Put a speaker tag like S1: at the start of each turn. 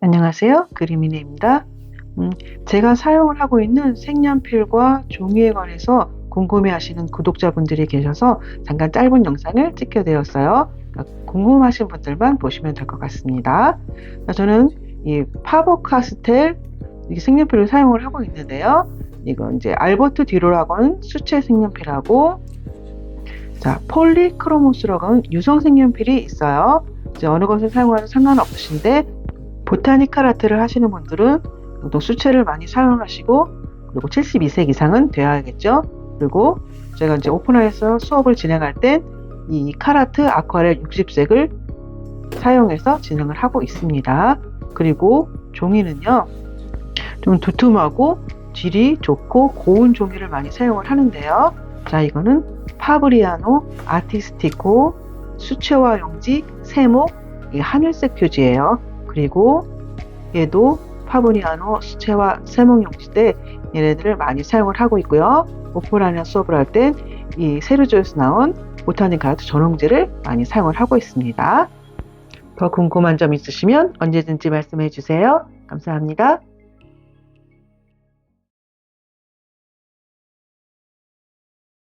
S1: 안녕하세요. 그림이네입니다. 제가 사용을 하고 있는 색연필과 종이에 관해서 궁금해하시는 구독자분들이 계셔서 잠깐 짧은 영상을 찍게 되었어요. 그러니까 궁금하신 분들만 보시면 될 것 같습니다. 저는 이 파버카스텔 색연필을 사용을 하고 있는데요. 이건 이제 알버트 듀로라고 하는 수채 색연필하고, 폴리크로모스라고 하는 유성 색연필이 있어요. 이제 어느 것을 사용하는 상관은 없으신데, 보타니컬 아트를 하시는 분들은 보통 수채를 많이 사용하시고, 그리고 72색 이상은 되어야겠죠. 그리고 제가 이제 오픈화에서 수업을 진행할 땐 이 카라트 아쿠아렐 60색을 사용해서 진행을 하고 있습니다. 그리고 종이는요, 좀 두툼하고 질이 좋고 고운 종이를 많이 사용을 하는데요. 이거는 파브리아노 아티스티코 수채화 용지 세목, 이 하늘색 표지예요. 그리고 얘도 파브리아노 수채화 세목 용지인데 얘네들을 많이 사용을 하고 있고요. 오프라인 수업을 할 땐 이 세르조에서 나온 보타니컬 아트 전용지를 많이 사용을 하고 있습니다. 더 궁금한 점 있으시면 언제든지 말씀해 주세요. 감사합니다.